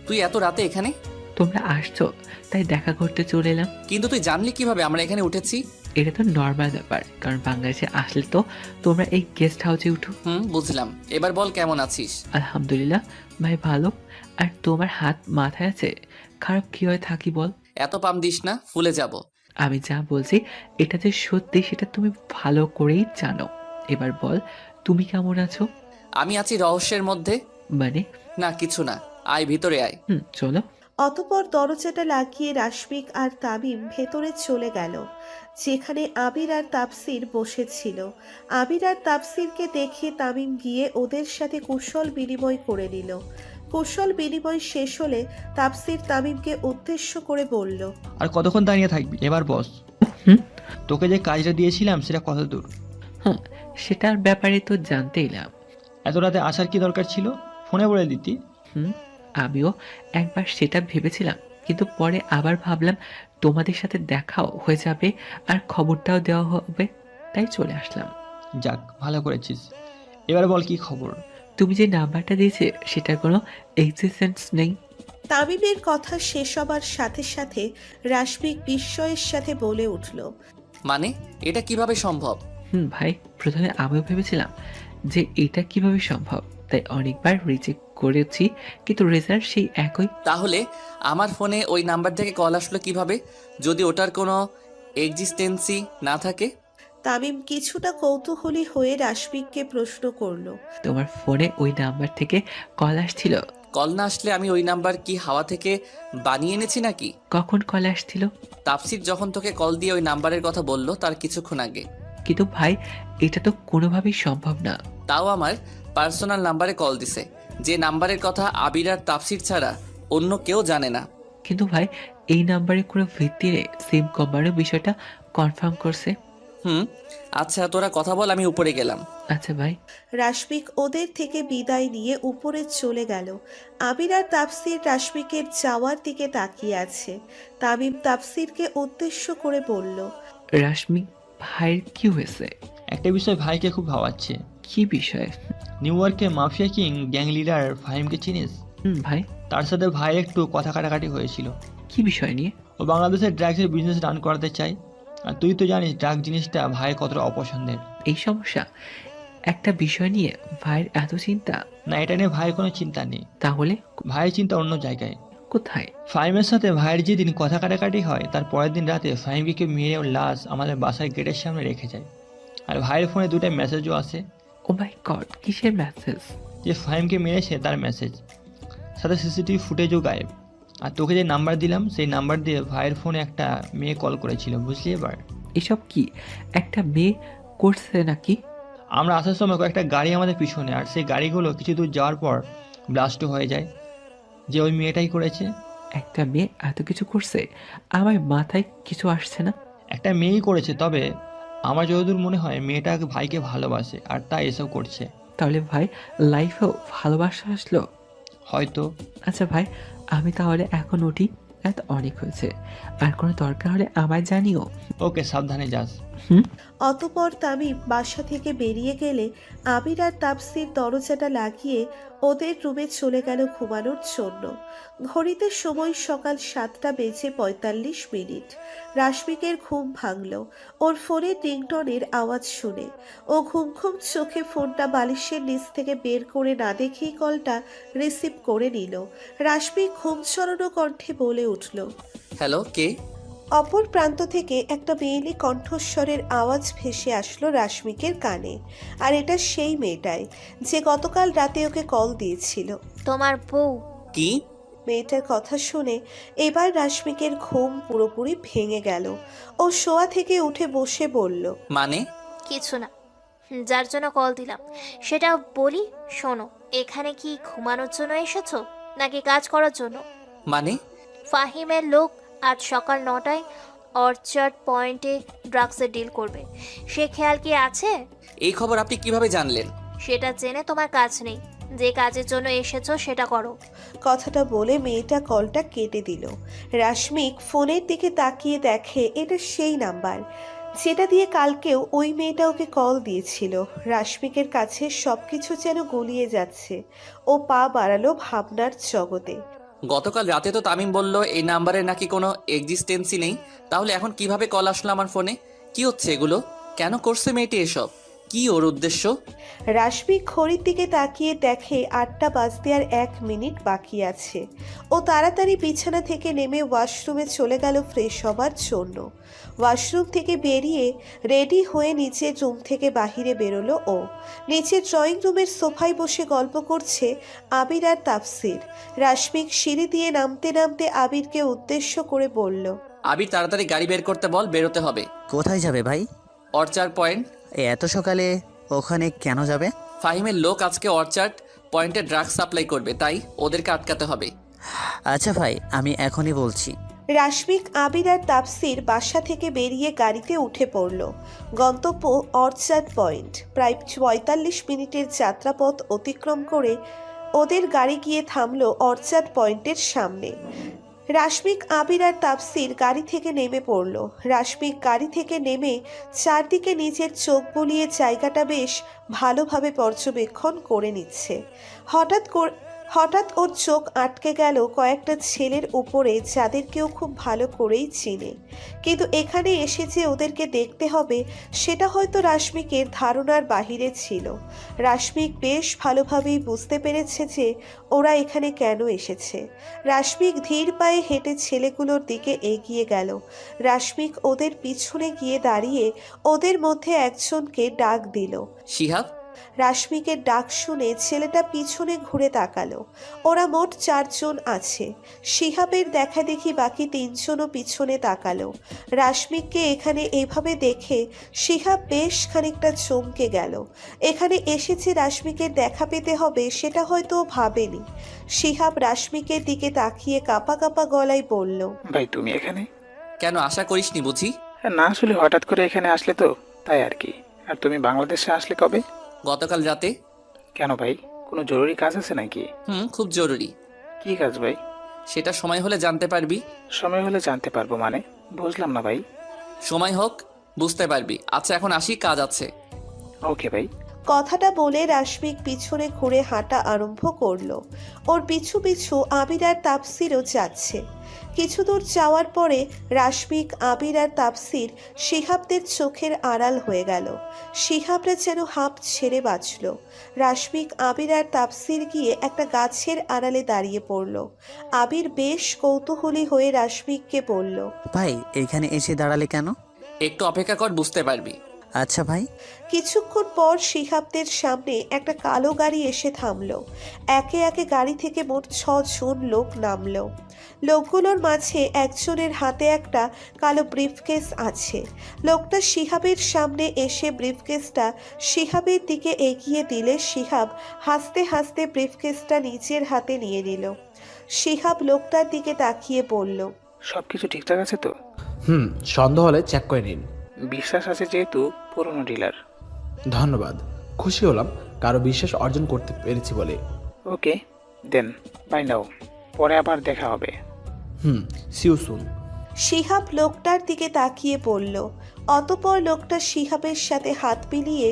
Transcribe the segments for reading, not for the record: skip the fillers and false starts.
তুই এত রাতে এখানে? তোমরা আসছো তাই দেখা করতে চলে এলাম। কিন্তু তুই জানলি কিভাবে আমরা এখানে উঠেছি? এটা তো নর্মাল ব্যাপার, কারণ বাংলাদেশে আসলে তো তোমরা এই গেস্ট হাউসে উঠো। বুঝলাম। এবার বল কেমন আছিস? আলহামদুলিল্লাহ ভাই, ভালো। আর তোমার হাত মাথায় আছে, খারাপ কি হয় থাকি বল। এত পাম দিস না, ফুলে যাব। আমি যা বলছি এটা যে সত্যি সেটা তুমি ভালো করেই জানো। এবার বল, তুমি কেমন আছো? আমি আছি রহস্যের মধ্যে। মানে? না কিছু না, আয় ভিতরে আয়। চলো। অতঃপর দরজাটা লাগিয়ে রাশমিক আর তামিম ভেতরে চলে গেল, যেখানে আবির আর তাপসির বসেছিল। আবির আর তাপসিরকে দেখে তামিম গিয়ে ওদের সাথে কুশল বিনিময় করে নিল। কুশল বিনিময় শেষ হলে তাপসির তামিমকে উদ্দেশ্য করে বলল, আর কতক্ষণ দাঁড়িয়ে থাকবি, এবার বস। হুম। তোকে যে কাজটা দিয়েছিলাম সেটা কত দূর? হ্যাঁ, সেটার ব্যাপারে তো জানতে এলাম। এত রাতে আসার কি দরকার ছিল? ফোনে বলে দিতি। হুম, আমিও একবার সেটা ভেবেছিলাম, কিন্তু পরে আবার ভাবলাম তোমাদের সাথে দেখাও হয়ে যাবে আর খবরটাও দেওয়া হবে, তাই চলে আসলাম। যাক, ভালো করেছিস। এবার বল কি খবর? তুমি যে নাম্বারটা দিয়েছে সেটার কোনো এক্সিস্টেন্স নেই। তামিমের কথা শেষ হবার সাথে সাথে রাশমিক বিস্ময়ের সাথে বলে উঠল, মানে এটা কিভাবে সম্ভব? ভাই, প্রথমে আমিও ভেবেছিলাম যে এটা কিভাবে সম্ভব, তাই অনেকবার রিজেক্ট করেছি, কিন্তু রেজাল্ট সেই একই। তাহলে আমার ফোনে ওই নাম্বার থেকে কল আসলো কিভাবে, যদি ওটার কোনো এক্সিস্টেন্সই না থাকে? তামিম কিছুটা কৌতূহলী হয়ে রাশমিককে প্রশ্ন করল, তোমার ফোনে ওই নাম্বার থেকে কল আসছিল? কল না আসলে আমি ওই নাম্বার কি হাওয়া থেকে বানিয়ে এনেছি নাকি? কখন কল আসছিল? তাপসির যখন তোকে কল দিয়ে ওই নাম্বারের কথা বললো তার কিছুক্ষণ আগে। কিন্তু ভাই, এটা তো কোনোভাবেই সম্ভব না। তাও আমার পার্সোনাল নাম্বারে কল দিছে, যে নাম্বারের কথা আবির আর তাপসির ছাড়া অন্য কেউ জানে না। কিন্তু ভাই, এই নাম্বারে কোনো ভিত্তিরে সিম কোম্পানির বিষয়টা কনফার্ম করছে। আচ্ছা তোরা কথা বল, আমি উপরে গেলাম। আচ্ছা ভাই। রাশমিক ওদের থেকে বিদায় নিয়ে উপরে চলে গেল। আবির আর তাফসির রাশমিকের যাওয়ার দিকে তাকিয়ে আছে। তামিম তাফসিরকে উদ্দেশ্য করে বলল, রাশমি, ভাইয়ের কি হয়েছে? একটা বিষয় ভাইকে খুব ভাবাচ্ছে। কি বিষয়? নিউ ইয়র্কের মাফিয়া কিং গ্যাং লিডার ফাহিমকে চিনিস? ভাই, তার সাথে ভাইয়ের একটু কথা কাটাকাটি হয়েছিল। কি বিষয় নিয়ে? ও বাংলাদেশের ড্রাগসের বিজনেস রান করাতে চায়। আর তুই তো জানিস ড্রাগ জিনিসটা ভাইয়ের কতটা অপছন্দের। এই সমস্যা, একটা বিষয় নিয়ে ভাইয়ের এত চিন্তা? না, এটা নিয়ে ভাইয়ের কোনো চিন্তা নেই। তাহলে ভাইয়ের চিন্তা অন্য জায়গায়। কোথায়? ফাহিমের সাথে ভাইয়ের যেদিন কথা কাটাকাটি হয় তার পরের দিন রাতে ফাহিমকে কেউ মেরে ওর লাশ আমাদের বাসার গেটের সামনে রেখে যায়। আর ভাইয়ের ফোনে দুটো মেসেজও আসে। ও মাই গড, কিসের মেসেজ? যে ফাহিমকে মেরেছে তার মেসেজ, সাথে সিসিটিভি ফুটেজও গায়েব। আর তোকে যে নাম্বার দিলাম সেই নাম্বার দিয়ে ভাইয়ের ফোনে একটা মেয়ে কল করেছিল, বুঝলি এবার? এসব কি একটা মেয়ে করছে নাকি? আমরা আসার সময় কয়েকটা গাড়ি আমাদের পিছনে, আর সেই গাড়িগুলো কিছু দূর যাওয়ার পর ব্লাস্টও হয়ে যায়। যে ওই মেয়েটাই করেছে। একটা মেয়ে এত কিছু করছে? আমার মাথায় কিছু আসছে না। একটা মেয়েই করেছে, তবে আমার যতদূর মনে হয় মেয়েটা ভাইকে ভালোবাসে আর তাই এসব করছে। তাহলে ভাই লাইফেও ভালোবাসা আসলো? হয়তো। আচ্ছা ভাই, আমি তাহলে এখন উঠি, রাত অনেক হয়েছে। আর কোনো দরকার হলে আমায় জানিও। ওকে, সাবধানে যাস। অতঃপর তামিম বাসা থেকে বেরিয়ে গেলে আবির আর তাপসির দরজাটা লাগিয়ে ওদের রুমে চলে গেল ঘুমানোর জন্য। ঘড়িতে সময় সকাল 7:45। রাশমিকের ঘুম ভাঙল ওর ফোনের রিংটনের আওয়াজ শুনে। ও ঘুম ঘুম চোখে ফোনটা বালিশের নিচ থেকে বের করে না দেখেই কলটা রিসিভ করে নিল। রাশমিক ঘুম ছড়ানো কণ্ঠে বলে উঠল, হ্যালো, কে? অপর প্রান্ত থেকে একটা মেয়েলি কণ্ঠস্বরের আওয়াজ ভেসে আসলো রাশমিকের কানে। আর এটা সেই মেয়েটাই যে গতকাল রাতে ওকে কল দিয়েছিল। তোমার বউ। কি? মেয়েটার কথা শুনে এবার রাশমিকের ঘুম পুরোপুরি ভেঙে গেল। ও শোয়া থেকে উঠে বসে বলল, মানে? কিছু না, যার জন্য কল দিলাম সেটা বলি শোনো। এখানে কি ঘুমানোর জন্য এসেছো নাকি কাজ করার জন্য? মানে? ফাহিমের লোক আজ সকাল 9টায় অর্চার্ড পয়েন্টে ড্রাগসের ডিল করবে, সে খেয়াল কি আছে? এই খবর আপনি কিভাবে জানলেন? সেটা জেনে তোমার কাজ নেই, যে কাজের জন্য এসেছো সেটা করো। কথাটা বলে মেয়েটা কলটা কেটে দিল। রাশমিক ফোনের দিকে তাকিয়ে দেখে এটা সেই নাম্বার যেটা দিয়ে কালকেও ওই মেয়েটা ওকে কল দিয়েছিল। রাশমিকের কাছে সবকিছু যেন গুলিয়ে যাচ্ছে। ও পা বাড়ালো ভাবনার জগতে। গতকাল রাতে তো তামিম বলল এই নাম্বারে নাকি কোনো এক্সিস্টেন্সই নেই, তাহলে এখন কিভাবে কল আসলো আমার ফোনে? কি হচ্ছে এগুলো? কেন করছে মেয়েটি এসব? কি ওর উদ্দেশ্য? রাশমিক ঘড়ির দিকে তাকিয়ে দেখে 8টা বাজতে আর 1 মিনিট বাকি আছে। ও তাড়াতাড়ি বিছানা থেকে নেমে ওয়াশরুমে চলে গেল ফ্রেশ হবার জন্য। ওয়াশরুম থেকে বেরিয়ে রেডি হয়ে নিচের রুম থেকে বাহিরে বেরোলো ও। নিচের ড্রয়িং রুমের সোফায় বসে গল্প করছে আবির আর তাফসির। রাশমিক সিঁড়ি দিয়ে নামতে নামতে আবিরকে উদ্দেশ্য করে বলল, আবির তাড়াতাড়ি গাড়ি বের করতে বল, বেরোতে হবে। কোথায় যাবে ভাই? Orchard point. এত সকালে ওখানে কেন যাবে? ফাহিমের লোক আজকে অর্চার্ড পয়েন্টে ড্রাগ সাপ্লাই করবে, তাই ওদেরকে আটকাতে হবে। আচ্ছা ভাই, আমি এখনই বলছি। রাশমিক, আবির আর তাফসির বাসা থেকে বেরিয়ে গাড়িতে উঠে পড়ল। গন্তব্য অর্চার্ড পয়েন্ট। প্রায় 45 মিনিটের যাত্রাপথ অতিক্রম করে ওদের গাড়ি গিয়ে থামল অর্চার্ড পয়েন্টের সামনে। রাশমিক, আবির আর তাফসির গাড়ি থেকে নেমে পড়ল। রাশমিক গাড়ি থেকে নেমে চারদিকে নিজের চোখ বুলিয়ে জায়গাটা বেশ ভালোভাবে পর্যবেক্ষণ করে নিচ্ছে। হঠাৎ ওর চোখ আটকে গেল কয়েকটা ছেলের উপরে, যাদেরকেও খুব ভালো করেই চিনে। কিন্তু এখানে এসে যে ওদেরকে দেখতে হবে সেটা হয়তো রাশমিকের ধারণার বাহিরে ছিল। রাশমিক বেশ ভালোভাবেই বুঝতে পেরেছে যে ওরা এখানে কেন এসেছে। রাশমিক ধীর পায়ে হেঁটে ছেলেগুলোর দিকে এগিয়ে গেল। রাশমিক ওদের পিছনে গিয়ে দাঁড়িয়ে ওদের মধ্যে একজনকে ডাক দিল। শিহাব। রাশমিকের ডাক শুনে ছেলেটা পিছনে ঘুরে তাকালো। ওরা মোট 4 জন আছে। শিহাবের দেখা দেখি বাকি 3 জনও পিছনে তাকালো। রাশমিককে এখানে এভাবে দেখে শিহাব বেশ খানিকটা চমকে গেল। এখানে এসেছে রাশমিকের দেখা পেতে হবে সেটা হয়তো ও ভাবেনি। শিহাব রাশমিকের দিকে তাকিয়ে কাঁপা কাঁপা গলায় বলল, ভাই তুমি এখানে? কেন আশা করিসনি বুঝি? না আসলে হঠাৎ করে এখানে আসলে তো, তাই আর কি। আর তুমি বাংলাদেশে আসলে কবে? গতকাল রাতে। কেন ভাই, কোনো জরুরি কাজ আছে নাকি? খুব জরুরি। কি কাজ ভাই? সেটা সময় হলে জানতে পারবি। সময় হলে জানতে পারবো মানে? বুঝলাম না ভাই। সময় হোক, বুঝতে পারবি। আচ্ছা এখন আসি, কাজ আছে। ওকে ভাই। কথাটা বলে রাশমিক পিছনে ঘুরে হাঁটা আরম্ভ করলো। ওর পিছু পিছু আবির আর তাফসিরও যাচ্ছে। কিছু দূর যাওয়ার পরে রাশমিক, আবির আর তাফসির শিহাবদের চোখের আড়াল হয়ে গেল। শিহাবরা যেন হাঁপ ছেড়ে বাঁচল। রাশমিক, আবির আর তাফসির গিয়ে একটা গাছের আড়ালে দাঁড়িয়ে পড়ল। আবির বেশ কৌতূহলী হয়ে রাশমিককে বলল, ভাই এখানে এসে দাঁড়ালে কেন? একটু অপেক্ষা কর, বুঝতে পারবি। আচ্ছা ভাই। কিছুক্ষণ পর শিহাবদের সামনে একটা কালো গাড়ি এসে থামলো। একে একে গাড়ি থেকে মোট 6 জন লোক নামলো। লোকগুলোর মাঝে একজনের হাতে একটা কালো ব্রিফকেস আছে। লোকটা শিহাবের সামনে এসে ব্রিফকেসটা শিহাবের দিকে এগিয়ে দিলে শিহাব হাসতে হাসতে ব্রিফকেসটা নিজের হাতে নিয়ে নিল। শিহাব লোকটার দিকে তাকিয়ে বলল, সবকিছু ঠিকঠাক আছে তো? সন্দেহ হলে চেক করে নিন। বিশ্বাস আছে যেহেতু পুরনো ডিলার। ধন্যবাদ, খুশি হলাম কারো বিশ্বাস অর্জন করতে পেরেছি বলে। ওকে দেন, বাই নাও, পরে আবার দেখা হবে। সিউ সুন। শিহাব লোকটার দিকে তাকিয়ে বলল। অতঃপর লোকটা শিহাবের সাথে হাত মিলিয়ে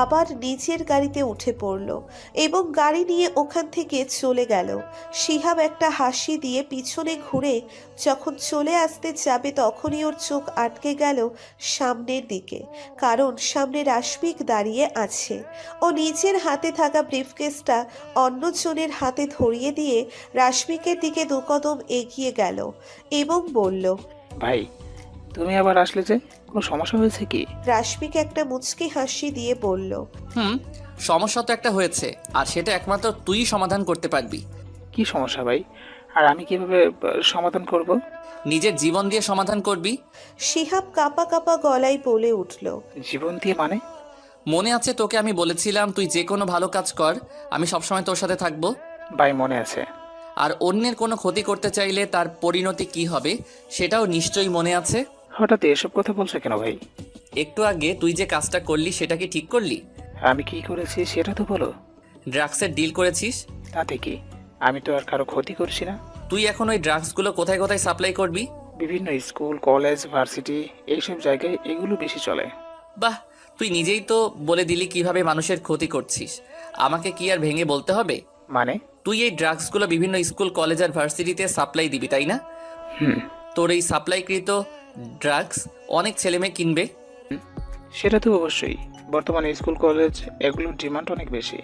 আবার নিজের গাড়িতে উঠে পড়ল এবং গাড়ি নিয়ে ওখান থেকে চলে গেল। শিহাব একটা হাসি দিয়ে পিছনে ঘুরে যখন চলে আসতে যাবে তখনই ওর চোখ আটকে গেল সামনের দিকে, কারণ সামনে রাশমিক দাঁড়িয়ে আছে। ও নিজের হাতে থাকা ব্রিফকেসটা অন্যজনের হাতে ধরিয়ে দিয়ে রাশমিকের দিকে 2 কদম এগিয়ে গেল এবং বলল, ভাই তুমি আবার আসলে যে, কোনো সমস্যা হয়েছে কি? রাশমিক একটা মুচকি হাসি দিয়ে বলল, সমস্যা তো একটা হয়েছে, আর সেটা একমাত্র তুই সমাধান করতে পারবি। কি সমস্যা ভাই? আর আমি কিভাবে সমাধান করব? নিজের জীবন দিয়ে সমাধান করবি। শিহাব কাঁপা কাঁপা গলায় বলে উঠল, জীবন দিয়ে মানে? মনে আছে তোকে আমি বলেছিলাম তুই যে কোনো ভালো কাজ কর, আমি সবসময় তোর সাথে থাকবো। ভাই মনে আছে। আর অন্যের কোনো ক্ষতি করতে চাইলে তার পরিণতি কি হবে সেটাও নিশ্চয়ই মনে আছে। হঠাৎ এসব কথা বলছো কেন ভাই? একটু আগে তুই যে কাজটা করলি সেটা কি ঠিক করলি? আমি কি করেছি সেটা তো বলো। ড্রাগসের ডিল করেছিস। তাতে কি? আমি তো আর কারো ক্ষতি করছি না। তুই এখন ওই ড্রাগসগুলো কোথায় কোথায় সাপ্লাই করবি? বিভিন্ন স্কুল, কলেজ, ভার্সিটি এইসব জায়গায় এগুলো বেশি চলে। বাহ, তুই নিজেই তো বলে দিলি কিভাবে মানুষের ক্ষতি করছিস, আমাকে কি আর ভেঙে বলতে হবে? মানে? তুই এই ড্রাগসগুলো বিভিন্ন স্কুল কলেজ আর ভার্সিটিতে সাপ্লাই দিবি তাই না? হুম, তোর এই সাপ্লাইকৃত ড্রাগস অনেক ছেলেমেয়ে কিনবে। সেটা তো অবশ্যই। বর্তমানে স্কুল কলেজ এগুলোর ডিমান্ড অনেক বেশি।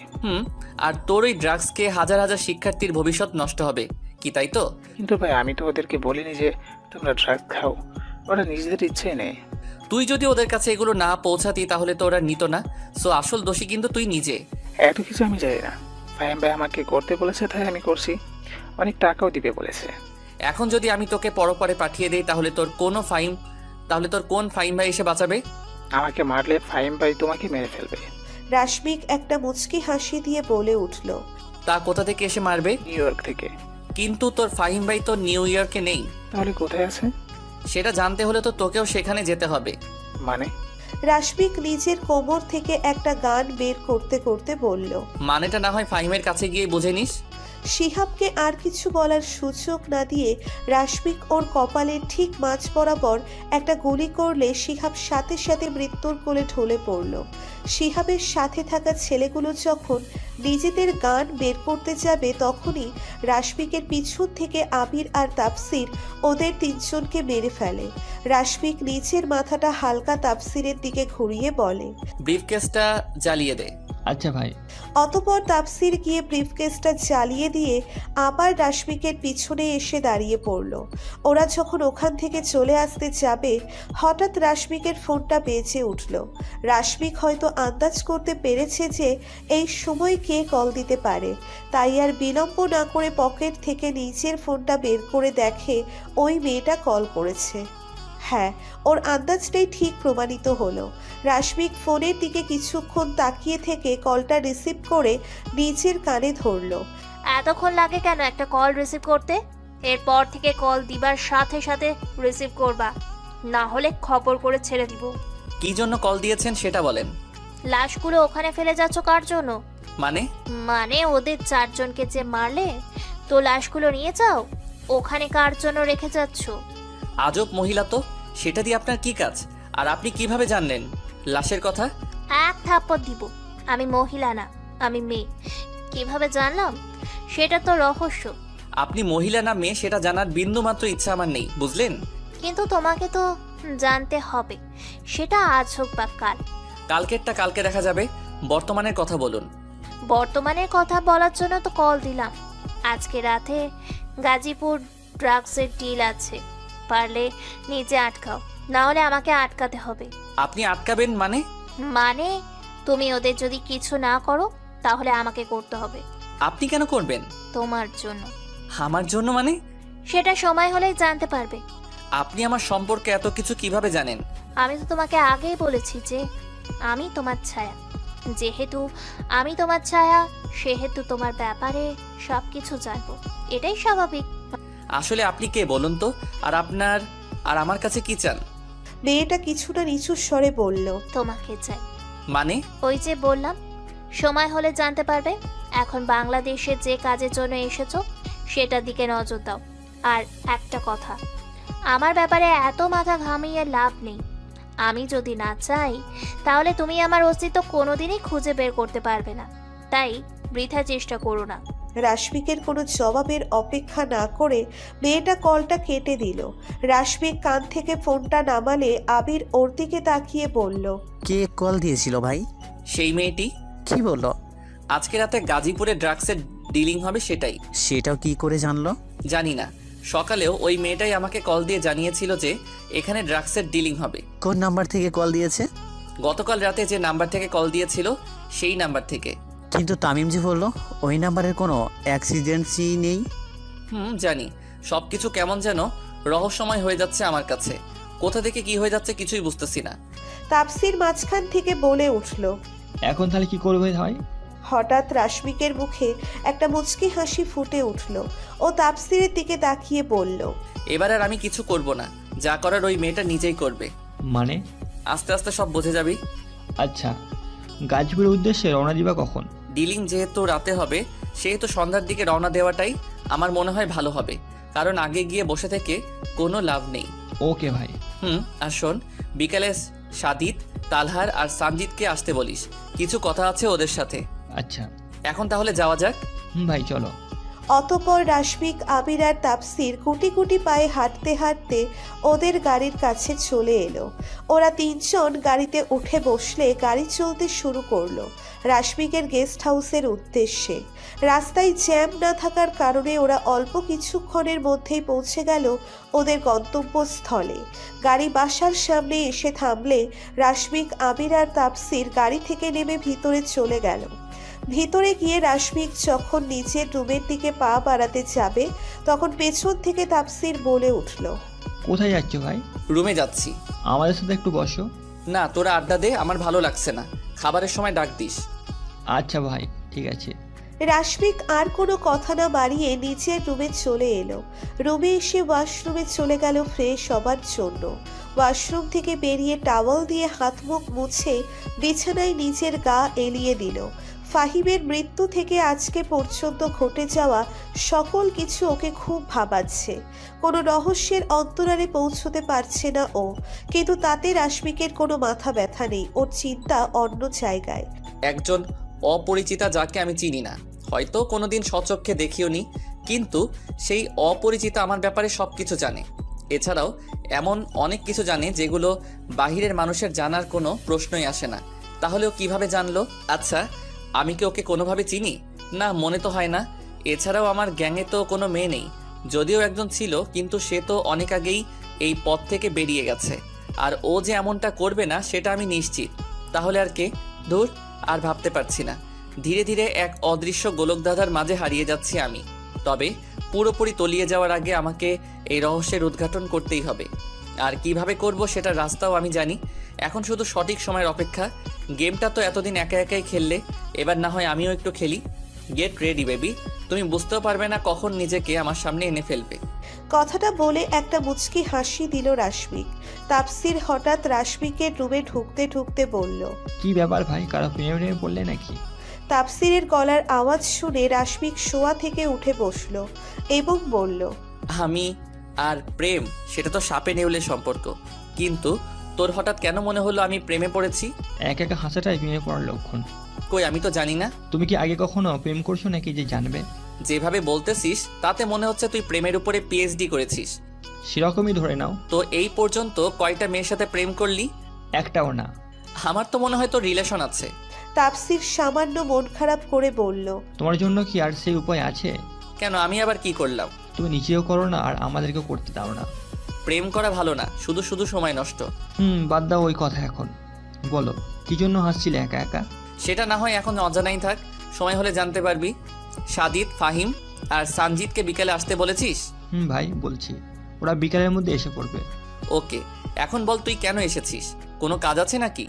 আর তোর ওই ড্রাগসকে হাজার হাজার শিক্ষার্থীর ভবিষ্যৎ নষ্ট হবে, কি তাই তো? কিন্তু ভাই আমি তো ওদেরকে বলিনি যে তোমরা ড্রাগ খাও, ওরা নিজেদের ইচ্ছে নেই। তুই যদি ওদের কাছে এগুলো না পৌঁছাতি তাহলে তো ওরা নিত না। সো আসল দোষী কিন্তু তুই নিজে। এত কিছু আমি জানি না, ফাহিম ভাই আমাকে করতে বলেছে তাই আমি করছি। অনেক টাকাও দিবে বলেছে। এখন যদি আমি তোকে পরপরে পাঠিয়ে দেই তাহলে তোর কোন ফাইম ভাই এসে বাঁচাবে? আমাকে মারলে ফাহিম ভাই তোমাকে মেরে ফেলবে। রাশমিক একটা মুচকি হাসি দিয়ে বলে উঠল। তা কোথা থেকে এসে মারবে? নিউ ইয়র্ক থেকে। কিন্তু তোর ফাহিম ভাই তো নিউ ইয়র্কে নেই। তাহলে কোথায় আছে? সেটা জানতে হলে তো তোকেও সেখানে যেতে হবে। মানে? রাশমিক নিজের কোমর থেকে একটা গান বের করতে করতে বলল। মানেটা না হয় ফাহিমের কাছে গিয়ে বুঝে নিস। শিহাবকে আর কিছু বলার সুযোগ না দিয়ে রাশমিক ওর কপালের ঠিক মাঝ বরাবর একটা গুলি করলে শিহাব সাথে সাথে মৃত্যুর কোলে ঢলে পড়ল। শিহাবের সাথে থাকা ছেলেগুলো যখন নিজেদের গান বের করতে যাবে তখনই রাশমিকের পিছন থেকে আবির আর তাপসির ওদের তিনজনকে মেরে ফেলে। রাশমিক নিচের মাথাটা হালকা তাপসিরের দিকে ঘুরিয়ে বলে, ব্রিফকেসটা জ্বালিয়ে দে। আচ্ছা ভাই। অতঃপর তাপসির গিয়ে ব্রিফকেসটা জ্বালিয়ে দিয়ে আবার রাশমিকের পিছনে এসে দাঁড়িয়ে পড়ল। ওরা যখন ওখান থেকে চলে আসতে যাবে হঠাৎ রাশমিকের ফোনটা বেজে উঠল। রাশমিক হয়তো আন্দাজ করতে পেরেছে যে এই সময় কে কল দিতে পারে, তাই আর বিলম্ব না করে পকেট থেকে নিজের ফোনটা বের করে দেখে ওই মেয়েটা কল করেছে। হ্যাঁ, ওর আন্দাজটাই ঠিক প্রমাণিত হলো। রাশমিক ফোনের দিকে কিছুক্ষণ তাকিয়ে থেকে কলটা রিসিভ করে নিজের কানে ধরল। এতক্ষণ লাগে কেন একটা কল রিসিভ করতে? এরপর থেকে কল দিবার সাথে সাথে রিসিভ করবা, না হলে খবর করে ছেড়ে দিব। কি জন্য কল দিয়েছেন সেটা বলেন। লাশগুলো ওখানে ফেলে যাচ্ছ কার জন্য? মানে ওদের চারজনকে যে মারলে, তো লাশগুলো নিয়ে যাও ওখানে কার জন্য রেখে যাচ্ছ? আজব মহিলা তো, সেটা দিয়ে আপনার কি কাজ? আর আপনি কিভাবে জানলেন লাশের কথা? এক থাপ্পড় দিব। আমি মহিলা না, আমি মেয়ে। কিভাবে জানলাম সেটা তো রহস্য। আপনি মহিলা না মেয়ে সেটা জানার বিন্দু মাত্র ইচ্ছা আমার নেই, বুঝলেন? কিন্তু তোমাকে তো জানতে হবে, সেটা আজ হোক বা কাল। কালকেরটা কালকে দেখা যাবে, বর্তমানের কথা বলুন। বর্তমানের কথা বলার জন্য তো কল দিলাম। আজকে রাতে গাজীপুর ড্রাগসের ডিল আছে, পারলে নিজে আটকাও, না হলে আমাকে আটকাতে হবে। আপনি আটকাবেন মানে? মানে তুমি ওদের যদি কিছু না করো তাহলে আমাকে করতে হবে। আপনি কেন করবেন? তোমার জন্য। আমার জন্য মানে? সেটা সময় হলেই জানতে পারবে। আপনি আমার সম্পর্কে এত কিছু কিভাবে জানেন? আমি তো তোমাকে আগেই বলেছি যে আমি তোমার ছায়া। যেহেতু আমি তোমার ছায়া সেহেতু তোমার ব্যাপারে সবকিছু জানবো, এটাই স্বাভাবিক। আসলে আপনি কে বলুন তো? আর আমার কাছে কি চান? মেয়েটা কিছুটা নিচু স্বরে বলল। তোমাকে চাই। মানে? ওই যে বললাম সময় হলে জানতে পারবে। এখন বাংলাদেশে যে কাজের জন্য এসেছো সেটার দিকে নজর দাও। আর একটা কথা, আমার ব্যাপারে এত মাথা ঘামিয়ে লাভ নেই। আমি যদি না চাই তাহলে তুমি আমার অস্তিত্ব কোনোদিনই খুঁজে বের করতে পারবে না, তাই বৃথা চেষ্টা করো না। রাশমিকের কোনো জবাবের অপেক্ষা না করে মেয়েটা কলটা কেটে দিল। রাশমিক কান থেকে ফোনটা নামালে আবির ওর দিকে তাকিয়ে বলল, কে কল দিয়েছিল ভাই? সেই মেয়েটি। কি বললো? আজকে রাতে গাজীপুরে ড্রাগসের ডিলিং হবে সেটাই। সেটাও কি করে জানলো? জানি না, সকালেও ওই মেয়েটাই আমাকে কল দিয়ে জানিয়েছিল যে এখানে ড্রাগসের ডিলিং হবে। কোন নাম্বার থেকে কল দিয়েছে? গতকাল রাতে যে নাম্বার থেকে কল দিয়েছিল সেই নাম্বার থেকে। কিন্তু তামিম যে বললো ওই নাম্বারের কোনো অ্যাক্সিডেন্টসই নেই। জানি, সব কিছু কেমন যেন রহস্যময় হয়ে যাচ্ছে আমার কাছে। কোথা থেকে কি হয়ে যাচ্ছে কিছুই বুঝতেছি না। তাপসির মাঝখান থেকে বলে উঠল। এখন তাহলে কি করবে ভাই? হঠাৎ রাশমিকের মুখে একটা মুচকি হাসি ফুটে উঠল। ও তাপসিরের দিকে তাকিয়ে বলল, এবার আর আমি কিছু করব না, যা করার ওই মেয়েটা নিজেই করবে। মানে? আস্তে আস্তে সব বুঝে যাবি। আচ্ছা, গাজীপুরের উদ্দেশ্যে রওনা দিবা কখন? ডিলিং যেহেতু রাতে হবে সেহেতু সন্ধ্যার দিকে রওনা দেওয়াটাই আমার মনে হয় ভালো হবে, কারণ আগে গিয়ে বসে থেকে কোনো লাভ নেই। ওকে ভাই। আর শোন, বিকালে সাদিত, তালহার আর সানজিৎকে আসতে বলিস, কিছু কথা আছে ওদের সাথে। আচ্ছা। এখন তাহলে যাওয়া যাক। ভাই চলো। অতঃপর রাশমিক, আবির আর তাপসির গুটি গুটি পায়ে হাঁটতে হাঁটতে ওদের গাড়ির কাছে চলে এলো। ওরা তিনজন গাড়িতে উঠে বসলে গাড়ি চলতে শুরু করলো রাশমিকের গেস্ট হাউসের উদ্দেশ্যে। রাস্তায় জ্যাম না থাকার কারণে ওরা অল্প কিছুক্ষণের মধ্যেই পৌঁছে গেল ওদের গন্তব্যস্থলে। গাড়ি বাসার সামনে এসে থামলে রাশমিক, আবির আর তাপসির গাড়ি থেকে নেমে ভিতরে চলে গেল। ভিতরে গিয়ে রাশমিক যখন নিচের রুমের দিকে পা বাড়াতে যাবে তখন পেছন থেকে তাপসির বলে উঠল, কোথায় যাচ্ছ ভাই? রুমে যাচ্ছি। আমাদের সাথে একটু বসো। না, তোরা আড্ডা দে, আমার ভালো লাগছে না। খাবারের সময় ডাক দিস। আচ্ছা ভাই, ঠিক আছে। রাশমিক আর কোনো কথা না বাড়িয়ে নিচের রুমে চলে এলো। রুমে এসে ওয়াশরুমে চলে গেল ফ্রেশ হবার জন্য। ওয়াশরুম থেকে বেরিয়ে টাওয়াল দিয়ে হাত মুখ মুছে বিছানায় নিজের গা এলিয়ে দিল। ফাহিমের মৃত্যু থেকে আজকে পর্যন্ত ঘটে যাওয়া সকল কিছু ওকে খুব ভাবাচ্ছে। কোনো রহস্যের অন্তরালে পৌঁছতে পারছে না ও, কিন্তু তাতে রাশমিকের কোনো মাথা ব্যথা নেই। ওর চিন্তা অন্য জায়গায়। একজন অপরিচিতা যাকে আমি চিনি না, হয়তো কোনোদিন স্বচক্ষে দেখিও নি, কিন্তু সেই অপরিচিতা আমার ব্যাপারে সব কিছু জানে। এছাড়াও এমন অনেক কিছু জানে যেগুলো বাহিরের মানুষের জানার কোনো প্রশ্নই আসে না। তাহলেও কিভাবে জানলো? আচ্ছা, আমি কি ওকে কোনোভাবে চিনি? না, মনে তো হয় না। এছাড়াও আমার গ্যাংয়ে তো কোনো মেয়ে নেই, যদিও একজন ছিল, কিন্তু সে তো অনেক আগেই এই পথ থেকে বেরিয়ে গেছে। আর ও যে এমনটা করবে না সেটা আমি নিশ্চিত। তাহলে আর কে? ধুর, আর ভাবতে পারছি না। ধীরে ধীরে এক অদৃশ্য গোলকধাঁধার মাঝে হারিয়ে যাচ্ছি আমি। তবে পুরোপুরি তলিয়ে যাওয়ার আগে আমাকে এই রহস্যের উদ্ঘাটন করতেই হবে। আর কিভাবে করব সেটার রাস্তাও আমি জানি। এখন শুধু সঠিক সময়ের অপেক্ষা। গেমটা তো এতদিন একা একাই খেললে, এবার না হয় আমিও একটু খেলি। গেট রেডি বেবি, তুমি বুঝতেও পারবে না কখন নিজেকে আমার সামনে এনে ফেলবে। কথাটা বলে একটা মুচকি হাসি দিল রাশমিক। তাপসির হঠাৎ রাশমিকের রুমে ঢুকতে ঢুকতে বলল, কি ব্যাপার ভাই, কারো প্রেমে পড়লে নাকি? তাপসিরের গলার আওয়াজ শুনে রাশমিক শোয়া থেকে উঠে বসল এবং বলল, আমি আর প্রেম সেটা তো সাপে নেউলের সম্পর্ক, কিন্তু তোর হঠাৎ কেন মনে হলো আমি প্রেমে পড়েছি? একা একা হাসাটাই প্রেমে পড়ার লক্ষণ। কই, আমি তো জানি না। তুমি কি আগে কখনো প্রেম করছো নাকি যে জানবে? যেভাবে বলতেছিস তাতে মনে হচ্ছে তুই প্রেমের উপরে পিএইচডি করেছিস। সেরকমই ধরে নাও। তো এই পর্যন্ত কয়টা মেয়ের সাথে প্রেম করলি? একটাও না। আমার তো মনে হয় তোর রিলেশন আছে। তাপসির সামান্য মন খারাপ করে বলল, তোমার জন্য কি আর সেই উপায় আছে? কেন, আমি আবার কি করলাম? তুমি নিজেও করো না আর আমাদেরকেও করতে দাও না। প্রেম করা ভালো না, শুধু শুধু সময় নষ্ট। বাদ দাও ওই কথা। এখন বলো, কি জন্য হাসছিলে একা একা? সেটা না হয় এখন অজানাই থাক, সময় হলে জানতে পারবি। সাদিদ, ফাহিম আর সানজিদকে বিকেলে আসতে বলেছিস? ভাই বলছি, ওরা বিকালের মধ্যে এসে পড়বে। ওকে, এখন বল তুই কেন এসেছিস? কোনো কাজ আছে নাকি?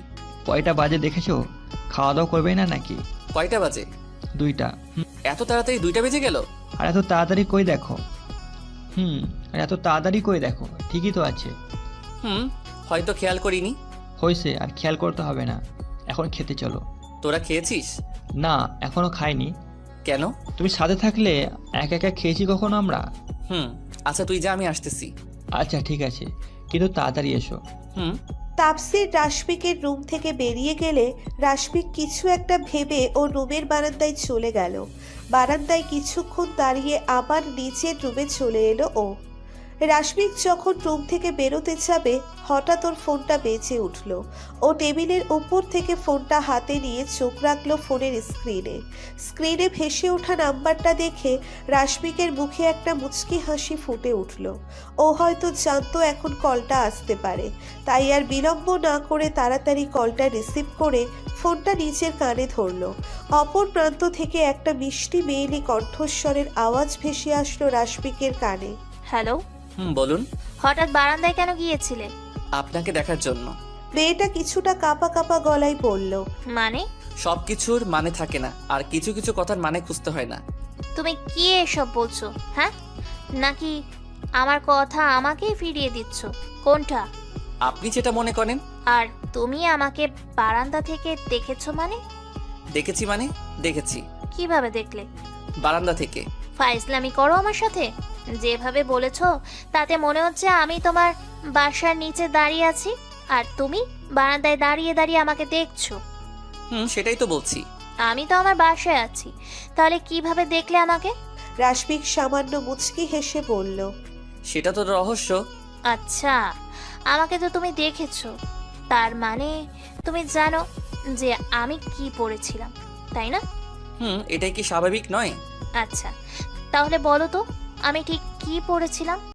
কয়টা বাজে দেখেছো? খাওয়া দাওয়া করবে না নাকি? কয়টা বাজে? 2টা। এত তাড়াতাড়ি 2টা বেজে গেল? আর এত তাড়াতাড়ি কই দেখো? আর এত তাড়াতাড়ি কই দেখো? ঠিকই তো আছে। হয়তো খেয়াল করিনি। হয়েছে, আর খেয়াল করতে হবে না। এখন খেতে চলো। তোরা খেয়েছিস? না, এখনো খাইনি। কেন? তুমি সাথে থাকলে একা একা খেয়েছি কখনো আমরা? আচ্ছা তুই যা, আমি আসতেছি। আচ্ছা ঠিক আছে, কিন্তু তাড়াতাড়ি এসো। তাপসির রাশমিকের রুম থেকে বেরিয়ে গেলে রাশমিক কিছু একটা ভেবে ওর রুমের বারান্দায় চলে গেল। বারান্দায় কিছুক্ষণ দাঁড়িয়ে আবার নিচের রুমে চলে এলো ও। রাশমিক যখন রুম থেকে বেরোতে যাবে হঠাৎ ওর ফোনটা বেজে উঠল। ও টেবিলের উপর থেকে ফোনটা হাতে নিয়ে চোখ রাখলো ফোনের স্ক্রিনে ভেসে ওঠা নাম্বারটা দেখে রাশমিকের মুখে একটা মুচকি হাসি ফুটে উঠল। ও হয়তো জানতো এখন কলটা আসতে পারে, তাই আর বিলম্ব না করে তাড়াতাড়ি কলটা রিসিভ করে ফোনটা নিচের কানে ধরল। অপর প্রান্ত থেকে একটা মিষ্টি মেয়েলি কণ্ঠস্বরের আওয়াজ ভেসে আসলো রাশমিকের কানে। হ্যালো, বলুন। হঠাৎ বারান্দায় কেন গিয়েছিলে? আপনাকে দেখার জন্য। মেয়েটা কিছুটা কাঁপা কাঁপা গলায় বলল, মানে? সবকিছুর মানে থাকে না, আর কিছু কিছু কথার মানে খুঁজতে হয় না। তুমি কি এসব বলছো? হ্যাঁ, নাকি আমার কথা আমাকেই ফিরিয়ে দিচ্ছ? কোনটা? আপনি যেটা মনে করেন। আর তুমি আমাকে বারান্দা থেকে দেখেছো মানে? দেখেছি মানে? দেখেছি। কিভাবে দেখলে? বারান্দা থেকে। ফাইজলামি করো আমার সাথে? যেভাবে বলেছো তাতে মনে হচ্ছে আমি তোমার বাসার নিচে দাঁড়িয়ে আছি আর তুমি বারান্দায় দাঁড়িয়ে দাঁড়িয়ে আমাকে দেখছো। সেটাই তো বলছি। আমি তো আমার বাসায় আছি, তাহলে কিভাবে দেখলে আমাকে? রাশমিক সামান্য মুচকি হেসে বলল, সেটা তো রহস্য। আচ্ছা, আমাকে তো তুমি দেখেছো, তার মানে তুমি জানো যে আমি কি পড়েছিলাম, তাই না? এটাই কি স্বাভাবিক নয়? আচ্ছা, তাহলে বলো তো আমি ঠিক কি পড়েছিলাম?